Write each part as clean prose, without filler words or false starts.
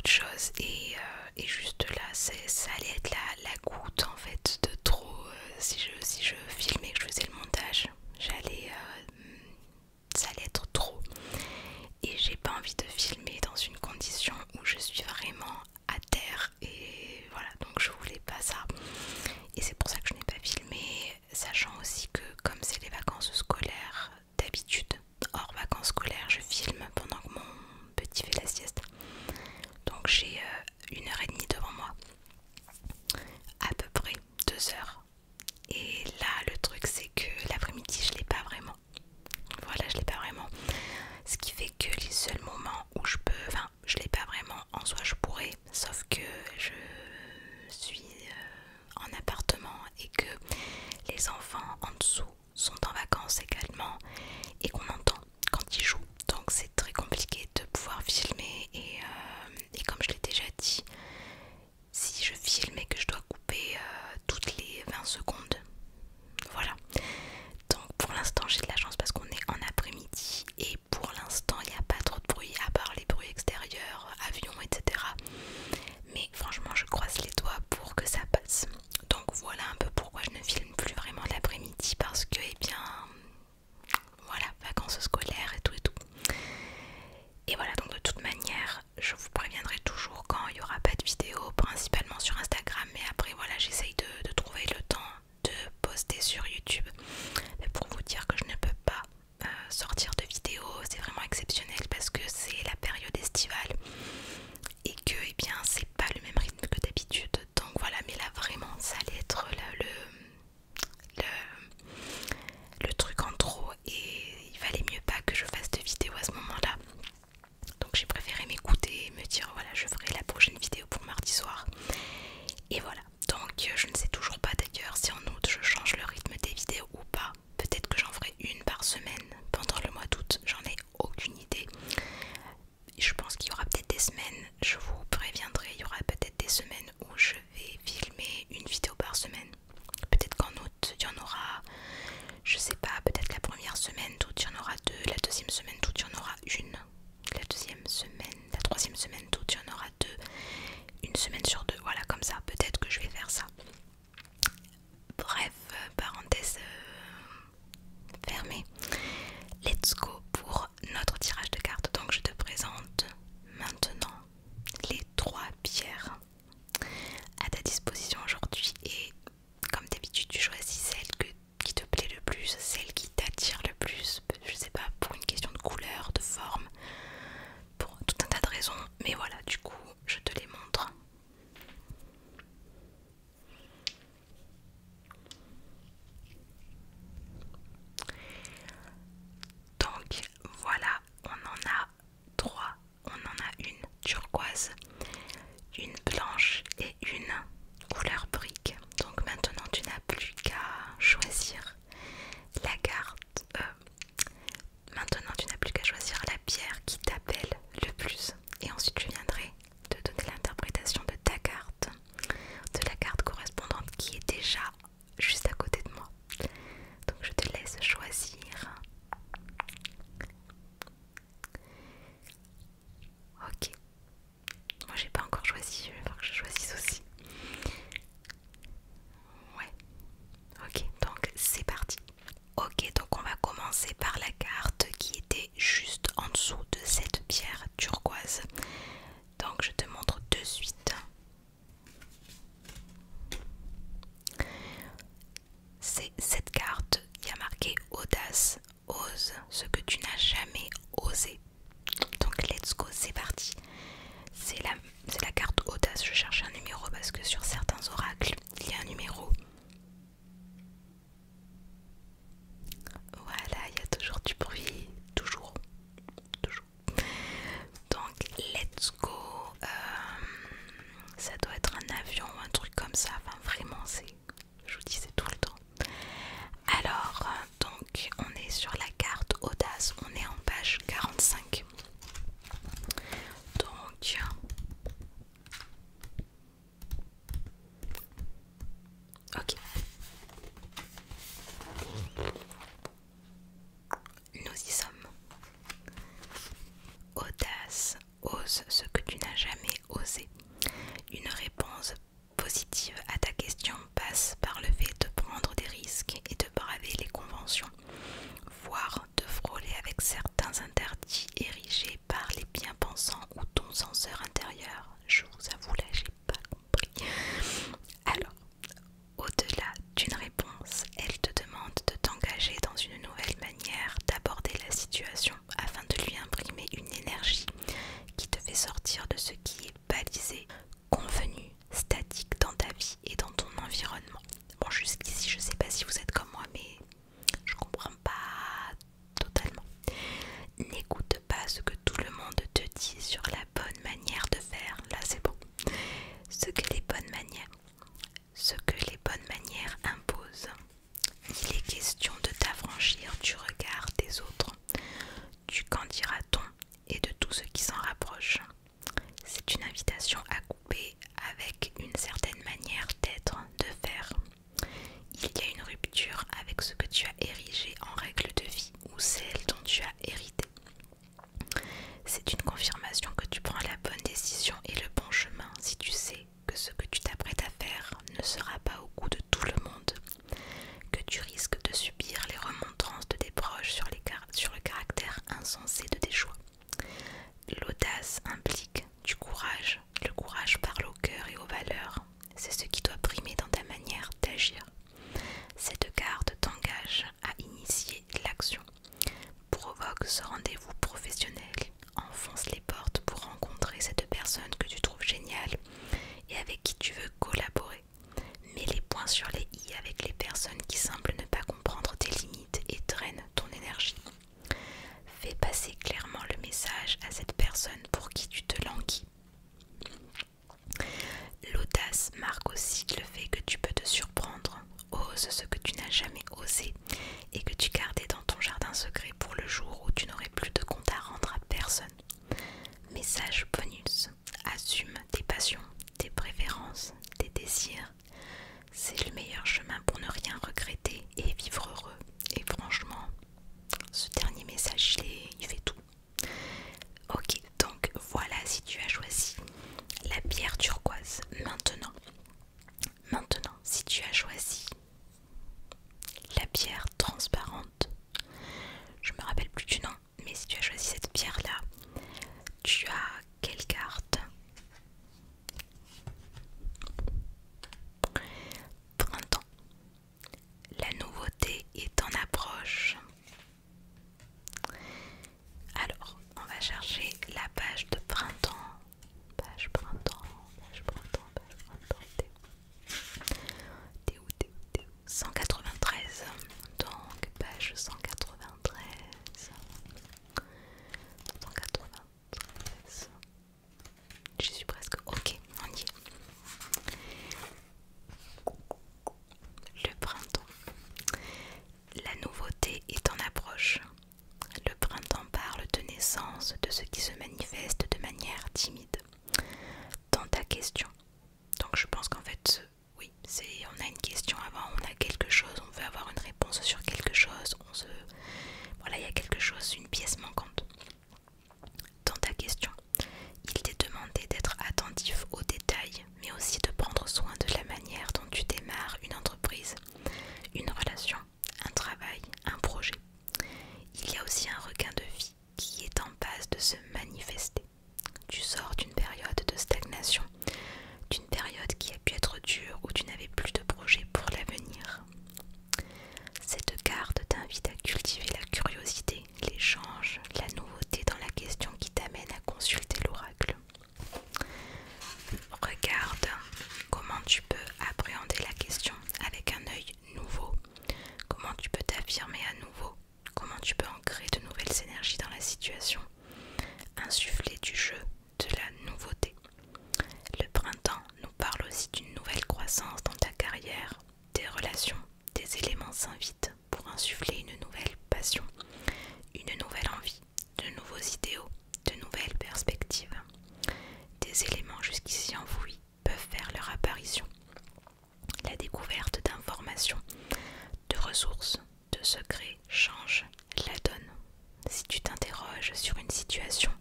de choses et juste là ça allait être la goutte en fait de trop. Si je filmais que je faisais le montage, ça allait être trop et j'ai pas envie de filmer dans une condition où je suis vraiment à terre et voilà, donc je voulais pas ça et c'est pour ça que je n'ai pas filmé, sachant aussi que comme c'est les vacances scolaires, d'habitude hors vacances scolaires je filme pendant que mon petit fait la sieste, donc j'ai 1 heure et demie devant moi, à peu près 2 heures. Et là le truc c'est que l'après-midi je l'ai pas vraiment. Voilà, je l'ai pas vraiment. Ce qui fait que les seuls moments où je peux, enfin je l'ai pas vraiment, en soi je pourrais, sauf que je suis en appartement et que les enfants en dessous sont en vacances également et qu'on entend quand ils jouent. Donc c'est très compliqué de pouvoir filmer et comme je l'ai déjà dit, si je filme et que je dois couper toutes les 20 secondes, voilà. Donc pour l'instant j'ai de la chance parce qu'on est en après-midi et pour l'instant il n'y a pas trop de bruit à part les bruits extérieurs, avions, etc. Mais franchement je croise les doigts pour que ça passe. Donc voilà un peu pourquoi je ne filme plus vraiment l'après-midi, parce que eh bien voilà, vacances scolaires et tout et tout. Et voilà, donc de toute manière je vous préviendrai toujours quand il n'y aura pas de vidéo, principalement sur Instagram, mais après voilà j'essaye de trouver le temps de poster sur YouTube. Mais pour vous dire que je ne peux pas sortir de vidéo, c'est vraiment exceptionnel parce que c'est la période estivale et que eh bien c'est pas le même rythme que d'habitude. Donc voilà, mais là vraiment ça allait être là, le truc en trop et il valait mieux pas que je fasse de vidéo à ce moment-là. Donc j'ai préféré m'écouter et me dire voilà je ferai la prochaine vidéo pour mardi soir. Et voilà, donc je ne sais toujours pas d'ailleurs si en août je change le rythme des vidéos ou pas. Peut-être que j'en ferai une par semaine pendant le mois d'août, j'en ai aucune idée. Je pense qu'il y aura peut-être des semaines, je vous préviendrai, il y aura peut-être des semaines où je vais filmer une vidéo par semaine. Peut-être qu'en août il y en aura, je sais pas, peut-être la première semaine d'août il y en aura deux, la deuxième semaine d'août il y en aura une, la deuxième semaine, la troisième semaine d'août il y en aura deux, une semaine sur deux, voilà, comme ça, peut-être que je vais faire ça. Bref, parenthèse fermée. Let's go pour notre tirage de cartes. Donc je te présente maintenant les 3 pierres à ta disposition aujourd'hui et comme d'habitude tu choisis qui te plaît le plus, celle qui t'attire le plus, je sais pas, pour une question de couleur, de forme, pour tout un tas de raisons, mais voilà, du coup je te les montre. Donc voilà, on en a 3, on en a une turquoise, une blanche et une couleur brique. Donc maintenant tu n'as plus qu'à choisir la carte. Maintenant tu n'as plus qu'à choisir la pierre qui t'appelle le plus. Et ensuite je viendrai te donner l'interprétation de ta carte, de la carte correspondante qui est déjà juste à côté de moi. Donc je te laisse choisir. Ok. Moi j'ai pas encore choisi, il va falloir que je choisisse aussi. Ouais. Ok, donc c'est parti. Ok, donc on va commencer par la carte qui était juste en dessous de cette pierre turquoise. Donc je te montre de suite. C'est cette carte, il y a marqué audace, ose ce que tu n'as jamais osé. Donc let's go, c'est parti. C'est la carte audace, je cherche un numéro parce que sur certains oracles, il y a un numéro. Voilà, il y a toujours du bruit, toujours. Donc let's go. Ça doit être un avion ou un truc comme ça, enfin vraiment je vous dis c'est tout le temps. Alors donc on est sur la carte audace, on est en page 45. Donc ok, nous y sommes. Audace, ose ce que tu n'as jamais oser. Une réponse positive à ta question passe par le fait de prendre des risques et de braver les conventions, voire de frôler avec certains interdits érigés par les bien-pensants ou ton censeur intérieur. Je vous avoue, là, j'ai pas compris. Alors, au-delà d'une réponse, elle te demande de t'engager dans une nouvelle manière d'aborder la situation afin de lui imprimer une énergie qui te fait sortir de ce qui est balisé, convenu, statique dans ta vie et dans ton environnement. Bon, jusqu'ici, je sais pas si vous êtes comme moi, mais je comprends pas totalement. N'écoute pas ce que tout le monde te dit sur la bonne manière de faire. Là, c'est bon. Ce que les bonnes manières imposent. Il est question de t'affranchir du regard des autres, du qu'en dira-t-on et de tout ce qui s'en rapproche. C'est une invitation à couper avec une certaine manière d'être, de faire. Il y a une rupture avec ce que tu as érigé en règle de vie ou celle dont tu as hérité. C'est une confirmation que tu prends la bonne décision et le bon chemin si tu sais que ce que tu t'apprêtes à faire ne sera pas au goût de tout le monde, que tu risques de subir les remontrances de tes proches sur le caractère insensé de tes choix. L'audace implique du courage. Le courage parle au cœur et aux valeurs. C'est ce qui doit primer dans ta manière d'agir. Cette carte t'engage à initier l'action. Provoque ce rendez-vous professionnel. Enfonce les portes pour rencontrer cette personne que tu trouves géniale et avec qui tu veux collaborer. Mets les points sur les i avec les personnes qui semblent ne pas comprendre tes limites et drainent ton énergie. Fais passer clairement le message à cette personne pour qui tu te languis. L'audace marque aussi le fait que tu peux te surprendre. Ose ce que tu n'as jamais osé et que tu gardais dans ton jardin secret pour le jour où tu n'aurais plus de compte à rendre à personne. Message bonus. Assume tes passions, tes préférences, tes désirs. C'est le meilleur chemin pour ne rien regretter et vivre heureux. Et franchement, ce dernier message, il fait tout. Ok, donc voilà, si tu as choisi la pierre turquoise. Maintenant, si tu as choisi la pierre transparente, je me rappelle plus du nom, mais si tu as choisi cette pierre-là, tu as quelle carte? Printemps. La nouveauté est en approche. Alors, on va chercher la page de printemps. Page printemps. T'es où? 193. Donc, page 193. 193. Je suis presque. Ok, on y est. Le printemps. La nouveauté est en approche. Le printemps parle de naissance, de ce qui se manifeste de manière timide. Dans ta question. Donc je pense qu'en fait, oui, on a une question avant, on a quelque chose, on veut avoir une réponse sur quelque chose, voilà, il y a quelque chose, une pièce manquante. Dans ta question, il t'est demandé d'être attentif aux détails, mais aussi de prendre soin de la manière dont tu démarres une entreprise, une relation, un travail, un projet. Il y a aussi un regain de vie qui est en passe de se manifester. Tu sors d'une période de stagnation, d'une période qui a pu être dure où tu n'avais plus de projet pour l'avenir. Cette carte t'invite à cultiver la curiosité, l'échange, la nouveauté dans la question qui t'amène à consulter l'oracle. Regarde comment tu peux appréhender la question avec un œil nouveau, comment tu peux t'affirmer à nouveau, comment tu peux ancrer de nouvelles énergies dans la situation, insuffler du jeu, de la nouveauté. Le printemps nous parle aussi d'une nouvelle croissance dans ta carrière, des relations, des éléments s'invitent pour insuffler une nouvelle passion, une nouvelle envie, de nouveaux idéaux, de nouvelles perspectives. Des éléments jusqu'ici enfouis peuvent faire leur apparition. La découverte d'informations, de ressources, de secrets change la donne. Si tu t'interroges sur une situation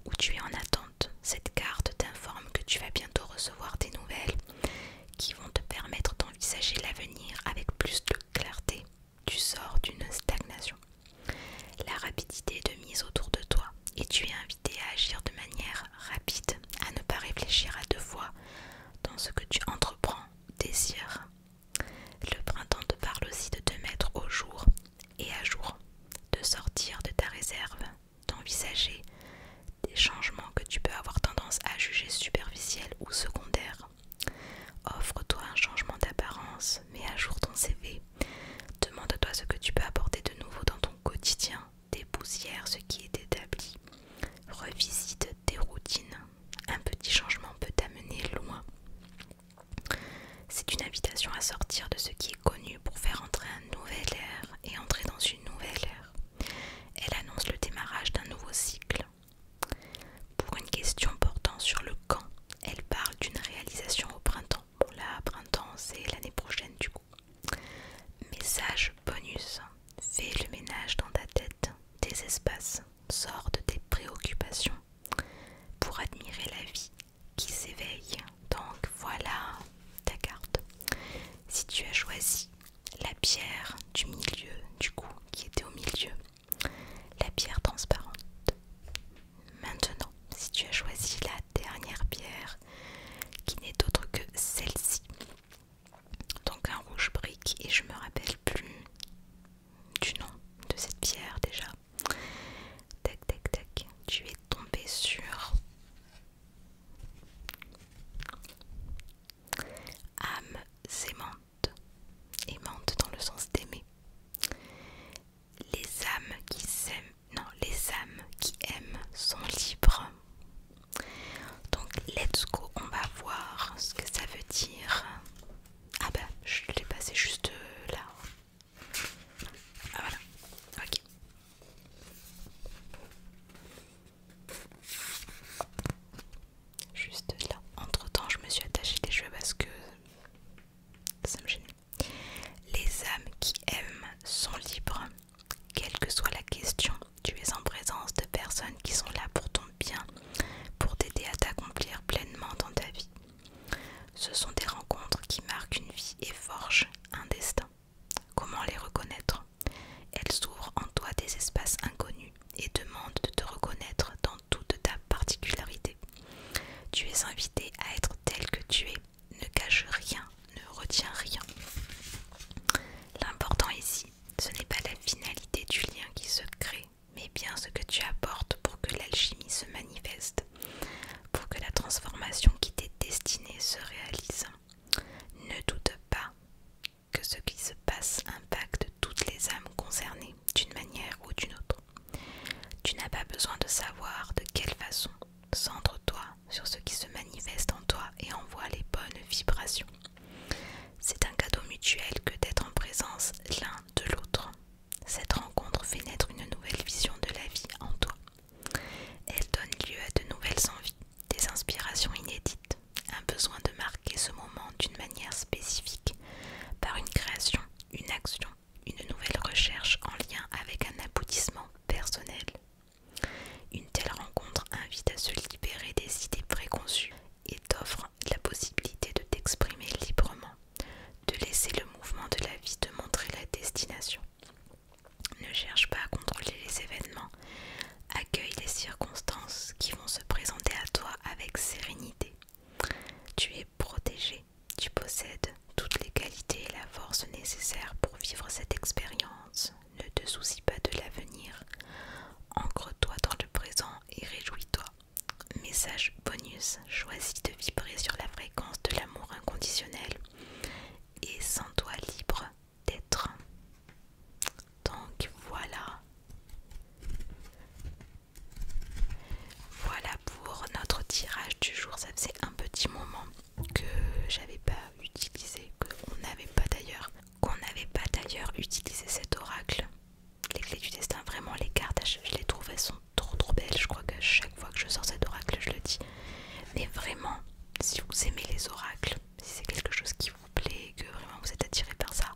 où tu es en attente, cette carte t'informe let's go, on va voir ce que ça veut dire. Ah bah, je l'ai passé juste là. Ah voilà, ok. Juste là. Entre temps, je me suis attachée les cheveux parce que ça me gêne. Les âmes qui aiment sont libres. Quelle que soit la question, tu es en présence de personnes qui sont là pour ton bien, pour t'aider à t'accomplir pleinement dans ta vie. Ce sont des rencontres qui marquent une vie et forgent un destin. Comment les reconnaître? Elles s'ouvrent en toi des espaces inconnus et demandent de te reconnaître dans toute ta particularité. Tu es invité à être tel que tu es. Ne cache rien, ne retiens rien. L'important ici, ce n'est pas la finalité du lien qui se crée, mais bien ce que tu apportes pour que l'alchimie se manifeste, pour que la transformation qui t'est destinée se réalise. Ne doute pas que ce qui se passe impacte toutes les âmes concernées d'une manière ou d'une autre. Tu n'as pas besoin de savoir de quelle façon. Centre-toi sur ce qui se manifeste en toi et envoie les bonnes vibrations. C'est un cadeau mutuel que d'être en présence l'un de l'autre. Cette rencontre fait naître une nouvelle vision de la vie en toi. Elle donne lieu à de nouvelles envies, des inspirations inédites, un besoin de marquer ce moment d'une manière spécifique, par une création, une action, une nouvelle recherche en lien avec un aboutissement personnel. Une telle rencontre invite à se libérer des idées préconçues et t'offre la possibilité de t'exprimer librement, de laisser le mouvement de la vie te montrer la destination. Ne cherche pas à contrôler les événements, accueille les circonstances qui vont se présenter à toi avec sérénité. Tu es protégé, tu possèdes toutes les qualités et la force nécessaires pour vivre cette expérience. Ne te soucie pas de l'avenir. Ancre-toi dans le présent et réjouis-toi. Message bonus, choisis de vibrer sur la fréquence de l'amour inconditionnel et sens-toi libre d'être. Donc voilà. Voilà pour notre tirage du jour. Ça faisait un petit moment que j'avais pas utilisé, qu'on n'avait pas d'ailleurs utilisé cet oracle. Les clés du destin, vraiment les cartes, je les trouve, elles sont trop belles. Je crois que chaque fois que je sors cet oracle, je le dis. Mais vraiment, si vous aimez les oracles, si c'est quelque chose qui vous plaît, que vraiment vous êtes attiré par ça,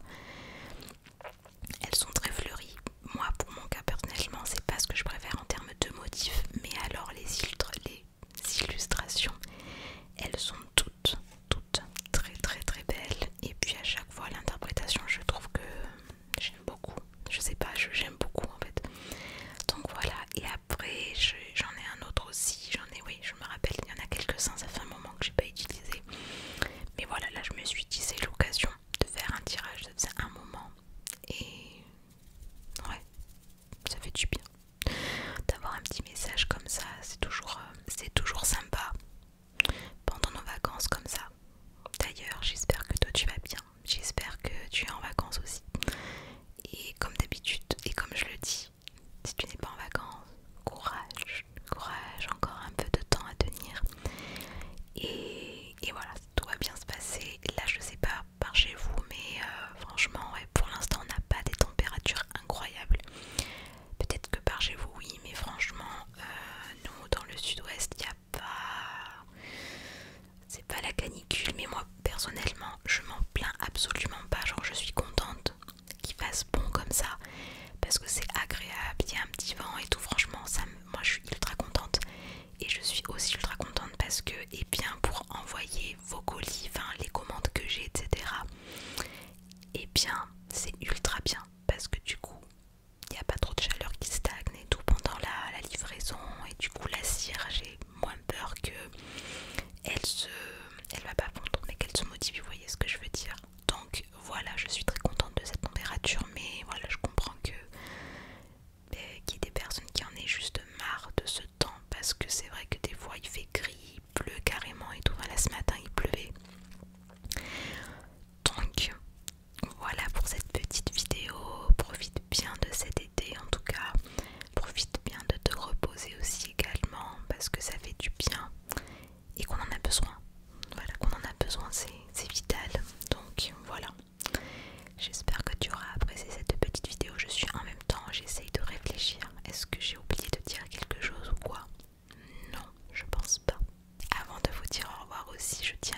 elles sont très fleuries. Moi, pour mon cas personnellement, c'est pas ce que je préfère en termes de motifs, mais alors les illustrations, elles sont toutes très belles. Et puis à chaque fois, l'interprétation, je trouve que j'aime beaucoup. Je sais pas, j'aime beaucoup en fait. Donc voilà, et après j'en ai un autre aussi, oui, je me rappelle, il y en a quelques-uns, ça fait un moment que j'ai pas utilisé. Mais voilà, là je me suis dit c'est l'occasion de faire un tirage, ça faisait un moment. Et ouais, ça fait du bien d'avoir un petit message comme ça, c'est toujours sympa pendant nos vacances comme ça. D'ailleurs, j'espère que toi tu vas bien, j'espère que tu es en vacances aussi. Et comme d'habitude, et comme je le dis, si tu n'es pas en vacances, courage, encore un peu de temps à tenir. Et voilà, tout va bien se passer. Là, je sais pas par chez vous, mais franchement, ouais, pour l'instant, on n'a pas des températures incroyables. Peut-être que par chez vous, oui, mais franchement, nous, dans le sud-ouest, il n'y a pas... C'est pas la canicule, mais moi, personnellement, je m'en plains absolument pas. Genre, je suis contente qu'il fasse bon comme ça, parce que c'est agréable, il y a un petit vent et tout. Franchement, moi, je suis ultra contente. Et je suis aussi ultra contente parce que, et bien, pour envoyer vos colis, enfin, les commandes que j'ai, etc., et bien, c'est ultra bien, parce que du coup, il n'y a pas trop de chaleur qui stagne et tout pendant la livraison, et du coup la cire, j'ai moins peur que elle va pas fondre mais qu'elle se modifie, vous voyez ce que je veux dire. Donc voilà, je suis très contente de cette température, mais voilà, je comprends qu'il y ait des personnes qui en aient juste marre de ce temps, parce que c'est vrai que des fois il fait gris, il pleut carrément et tout. Voilà, ce matin il pleuvait. Donc voilà pour cette petite vidéo. Profite bien de cet été, en tout cas profite bien de te reposer aussi également, parce que ça fait du bien. Et aussi, je tiens